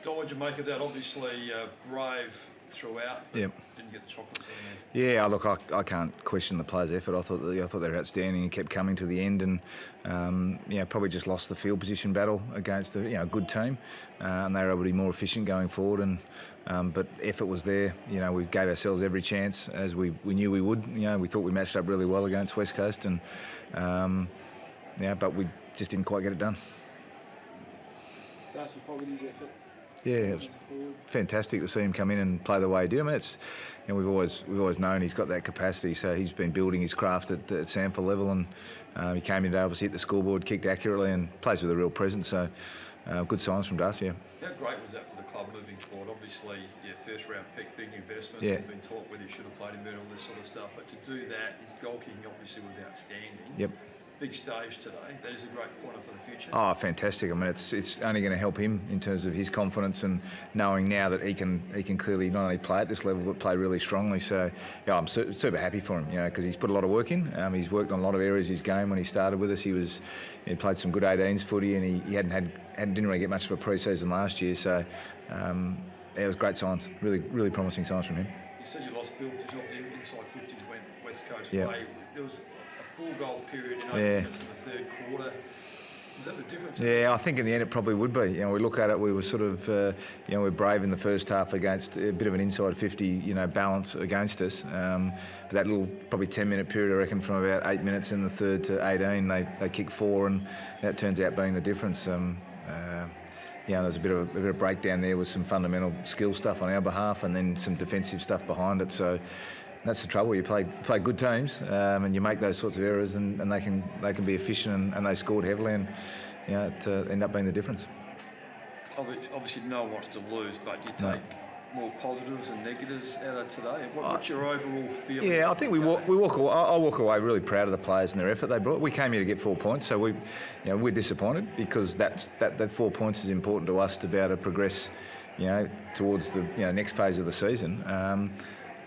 Don, what'd you make of that? Obviously, brave throughout, but didn't get the chocolates in the end. Yeah, look, I can't question the players' effort. I thought they were outstanding and kept coming to the end, and probably just lost the field position battle against a good team, and they were able to be more efficient going forward. And but effort was there. We gave ourselves every chance, as we knew we would. We thought we matched up really well against West Coast, and but we just didn't quite get it done. Darcy followed his effort. Yeah, it was fantastic to see him come in and play the way he did. I mean, we've always known he's got that capacity. So he's been building his craft at Samford level, and he came in to obviously hit the scoreboard, kicked accurately, and plays with a real presence. So good signs from Darcy. Yeah. How great was that for the club moving forward? Obviously, first round pick, big investment. Yeah. There's been talk whether he should have played in better, all this sort of stuff. But to do that, his goal kicking obviously was outstanding. Yep. Big stage today. That is a great pointer for the future. Oh, fantastic! I mean, it's only going to help him in terms of his confidence and knowing now that he can clearly not only play at this level but play really strongly. So, I'm super happy for him, because he's put a lot of work in. He's worked on a lot of areas of his game. When he started with us, he played some good 18s footy, and he didn't really get much of a pre-season last year. So, it was great signs, really promising signs from him. You said you lost field position off the inside 50s went West Coast Yep. way. There was a full goal period in 8 minutes in the third quarter. Was that the difference? Yeah, I think in the end it probably would be. We look at it, we were sort of, we're brave in the first half against a bit of an inside 50, balance against us. But that little probably 10-minute period, I reckon, from about 8 minutes in the third to 18, they kick 4, and that turns out being the difference. There's a bit of a breakdown there with some fundamental skill stuff on our behalf, and then some defensive stuff behind it. So that's the trouble. You play good teams, and you make those sorts of errors, and they can be efficient, and they scored heavily, and it ended up being the difference. Obviously, no one wants to lose, but you take more positives and negatives out of today. What's your overall feeling? Yeah, I think I walk away really proud of the players and their effort they brought. We came here to get 4 points, so we're disappointed, because that 4 points is important to us to be able to progress, towards the next phase of the season.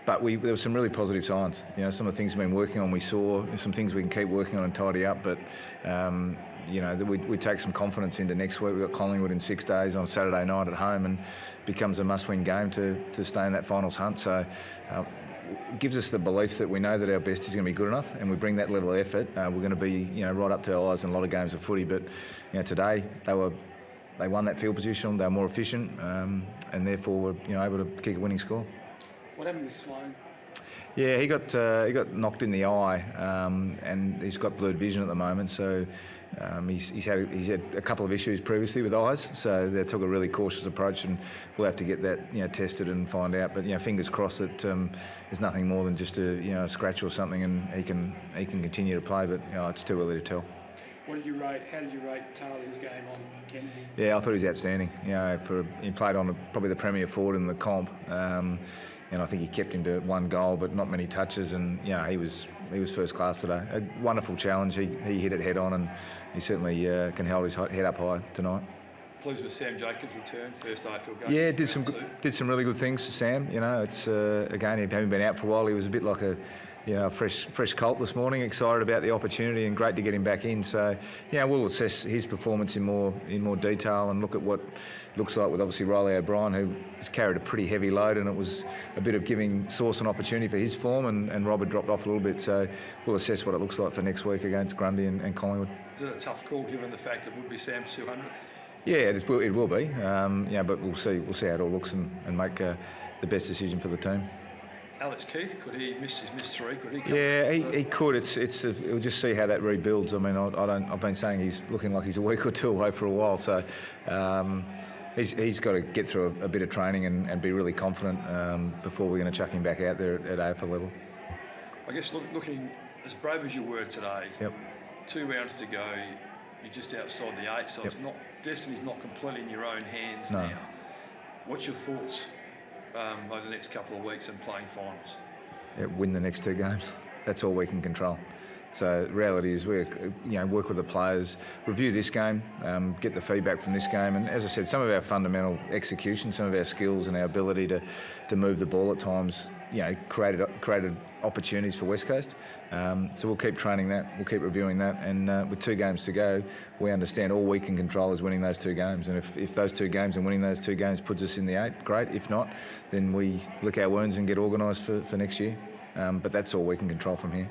But there were some really positive signs. Some of the things we've been working on, we saw some things we can keep working on and tidy up. But we take some confidence into next week. We've got Collingwood in 6 days on Saturday night at home, and it becomes a must-win game to stay in that finals hunt. So it gives us the belief that we know that our best is going to be good enough, and we bring that level of effort. We're going to be right up to our eyes in a lot of games of footy. But today they won that field position. They were more efficient, and therefore were able to kick a winning score. What happened with Sloan? Yeah, he got knocked in the eye, and he's got blurred vision at the moment. So he's had a couple of issues previously with eyes. So they took a really cautious approach, and we'll have to get that tested and find out. But fingers crossed that there's nothing more than just a scratch or something, and he can continue to play. But it's too early to tell. How did you rate Taylor's game on Kennedy? Yeah, I thought he was outstanding. He played on probably the premier forward in the comp. And I think he kept him to 1 goal, but not many touches. And he was first class today. A wonderful challenge. He hit it head on, and he certainly can hold his head up high tonight. Pleased with Sam Jacobs' return, first AFL game. Yeah, did some really good things. Sam, it's again, he having been out for a while, he was a bit like a fresh colt this morning. Excited about the opportunity, and great to get him back in. So we'll assess his performance in more detail, and look at what it looks like with obviously Riley O'Brien, who has carried a pretty heavy load, and it was a bit of giving Sauce an opportunity for his form, and Robert dropped off a little bit. So we'll assess what it looks like for next week against Grundy and Collingwood. Is it a tough call given the fact it would be Sam's 200th? Yeah, it will be. But we'll see how it all looks, and make the best decision for the team. Alex Keith, could he miss his missed 3? Could he come? Yeah, he could. We'll just see how that rebuilds. I mean, I've been saying he's looking like he's a week or two away for a while. So he's got to get through a bit of training and be really confident before we're going to chuck him back out there at AFL level. I guess looking as brave as you were today. Yep. 2 rounds to go. You're just outside the 8, so destiny's not completely in your own hands now. What's your thoughts over the next couple of weeks and playing finals? Win the next 2 games. That's all we can control. So the reality is we work with the players, review this game, get the feedback from this game, and as I said, some of our fundamental execution, some of our skills and our ability to move the ball at times, created opportunities for West Coast. So we'll keep training that, we'll keep reviewing that, and with 2 games to go, we understand all we can control is winning those 2 games. And if those 2 games and winning those 2 games puts us in the 8, great. If not, then we lick our wounds and get organised for next year. But that's all we can control from here.